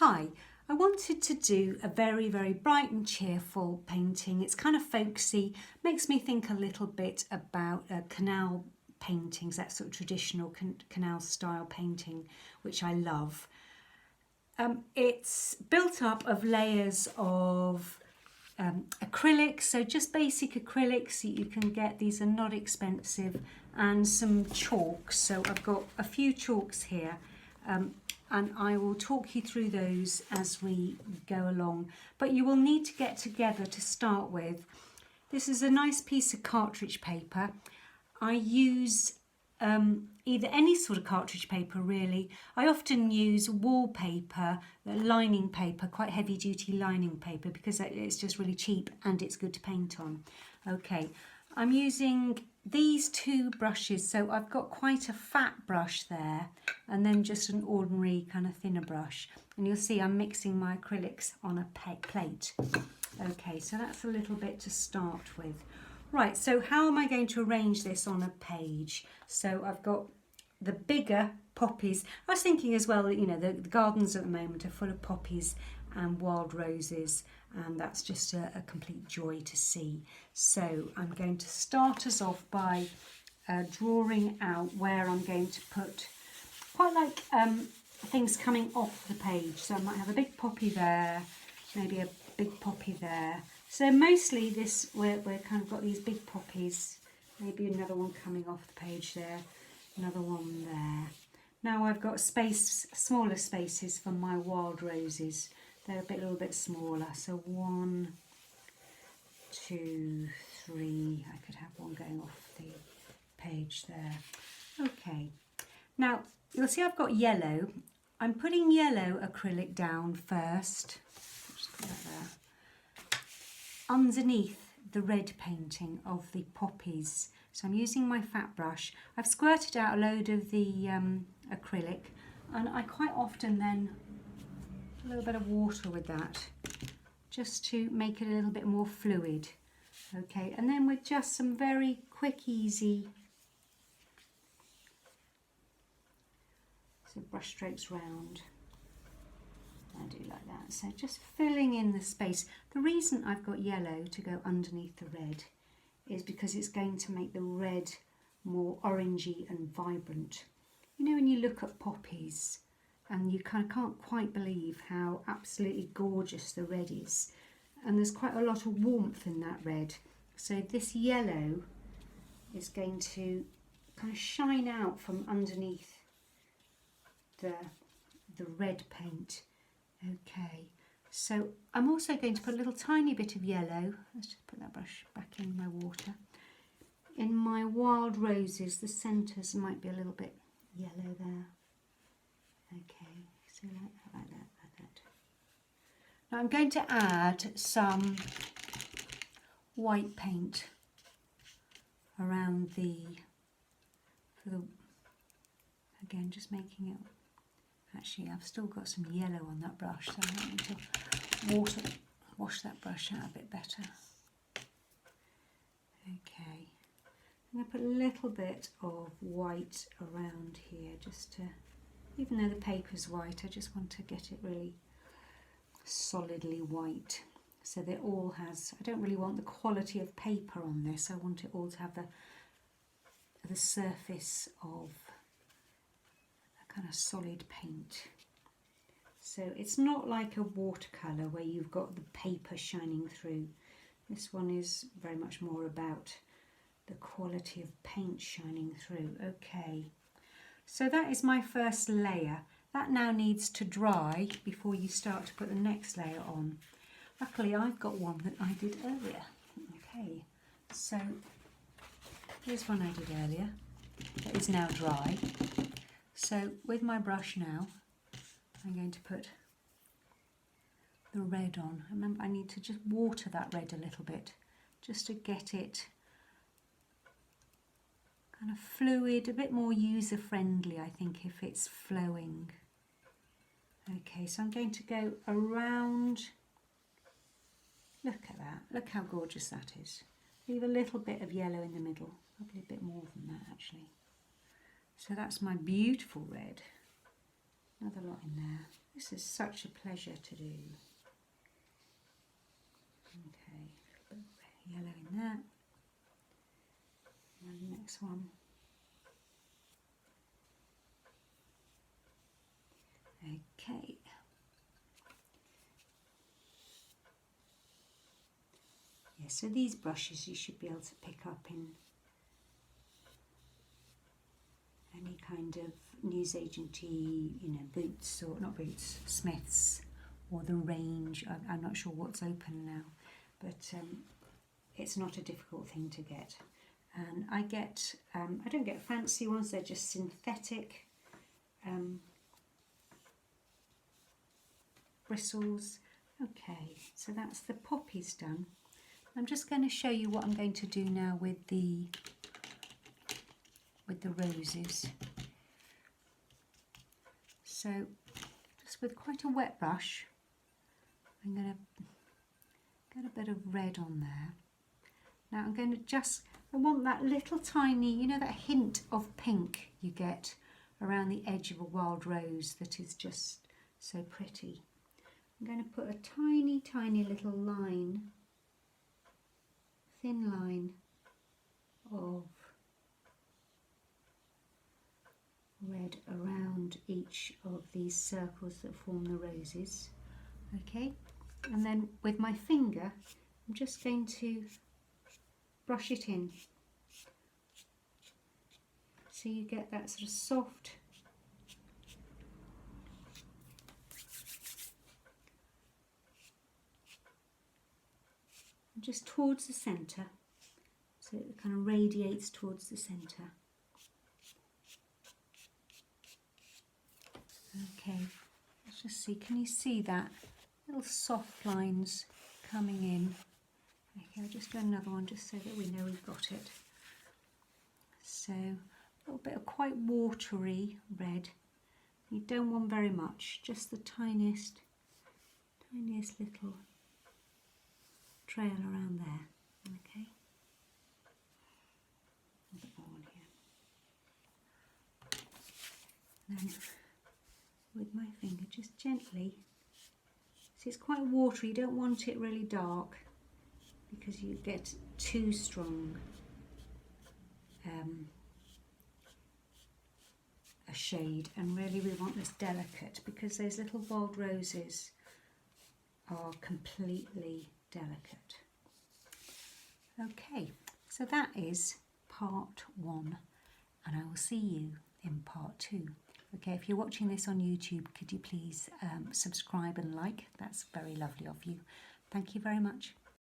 Hi, I wanted to do a very, very bright and cheerful painting. It's kind of folksy, makes me think a little bit about canal paintings, that sort of traditional canal style painting, which I love. It's built up of layers of acrylics, so just basic acrylics that you can get. These are not expensive, and some chalks. So I've got a few chalks here. And I will talk you through those as we go along. But you will need to get together to start with. This is a nice piece of cartridge paper. I use either any sort of cartridge paper really. I often use wallpaper, lining paper, quite heavy duty lining paper, because it's just really cheap and it's good to paint on. Okay, I'm using these two brushes, so I've got quite a fat brush there and then just an ordinary kind of thinner brush, and you'll see I'm mixing my acrylics on a plate. Okay, so that's a little bit to start with. Right, so how am I going to arrange this on a page? So I've got the bigger poppies. I was thinking as well, you know, the gardens at the moment are full of poppies and wild roses, and that's just a complete joy to see. So I'm going to start us off by drawing out where I'm going to put, quite like things coming off the page. So I might have a big poppy there, maybe a big poppy there. So mostly this, we're kind of got these big poppies, maybe another one coming off the page there, another one there. Now I've got smaller spaces for my wild roses. They're a little bit smaller, so 1, 2, 3. I could have one going off the page there. Okay, now you'll see I've got yellow. I'm putting yellow acrylic down first. Just put that there. Underneath the red painting of the poppies. So I'm using my fat brush. I've squirted out a load of the acrylic, and I quite often then a little bit of water with that, just to make it a little bit more fluid. Okay, and then with just some very quick, easy brush strokes round, I do like that. So just filling in the space. The reason I've got yellow to go underneath the red is because it's going to make the red more orangey and vibrant. You know, when you look at poppies, and you kind of can't quite believe how absolutely gorgeous the red is. And there's quite a lot of warmth in that red. So this yellow is going to kind of shine out from underneath the red paint. Okay, so I'm also going to put a little tiny bit of yellow. Let's just put that brush back in my water. In my wild roses, the centres might be a little bit yellow there. Okay, so like that. Now I'm going to add some white paint around again, just making it, actually I've still got some yellow on that brush, so I need to wash that brush out a bit better. Okay, I'm going to put a little bit of white around here, just to, even though the paper's white, I just want to get it really solidly white, so that it all has, I don't really want the quality of paper on this, I want it all to have the surface of a kind of solid paint. So it's not like a watercolour where you've got the paper shining through. This one is very much more about the quality of paint shining through. Okay. So that is my first layer. That now needs to dry before you start to put the next layer on. Luckily I've got one that I did earlier. Okay, so here's one I did earlier that is now dry. So with my brush now, I'm going to put the red on. Remember, I need to just water that red a little bit, just to get it kind of fluid, a bit more user-friendly, I think, if it's flowing. Okay, so I'm going to go around. Look at that, look how gorgeous that is. Leave a little bit of yellow in the middle, probably a bit more than that actually. So that's my beautiful red. Another lot in there. This is such a pleasure to do. Okay, a little bit of yellow in there. And the next one. Okay. Yeah, so these brushes you should be able to pick up in any kind of newsagenty, you know, Boots, or not Boots, Smiths, or the Range. I'm not sure what's open now, but it's not a difficult thing to get. And I don't get fancy ones, they're just synthetic bristles. Okay, so that's the Poppies done. I'm just going to show you what I'm going to do now with the roses. So just with quite a wet brush, I'm going to get a bit of red on there. Now I'm going to I want that little tiny, you know, that hint of pink you get around the edge of a wild rose that is just so pretty. I'm going to put a tiny, tiny little line, thin line of red around each of these circles that form the roses. Okay, and then with my finger I'm just going to brush it in so you get that sort of soft just towards the centre, so it kind of radiates towards the centre. Okay, let's just see, can you see that? Little soft lines coming in. Okay, I'll just do another one just so that we know we've got it. So, a little bit of quite watery red. You don't want very much, just the tiniest little trail around there. Okay. A bit more on here. Then, with my finger, just gently. See, it's quite watery, you don't want it really dark because you get too strong a shade, and really we want this delicate because those little wild roses are completely delicate. Okay, so that is part 1, and I will see you in part 2. Okay, if you're watching this on YouTube, could you please subscribe and like? That's very lovely of you. Thank you very much.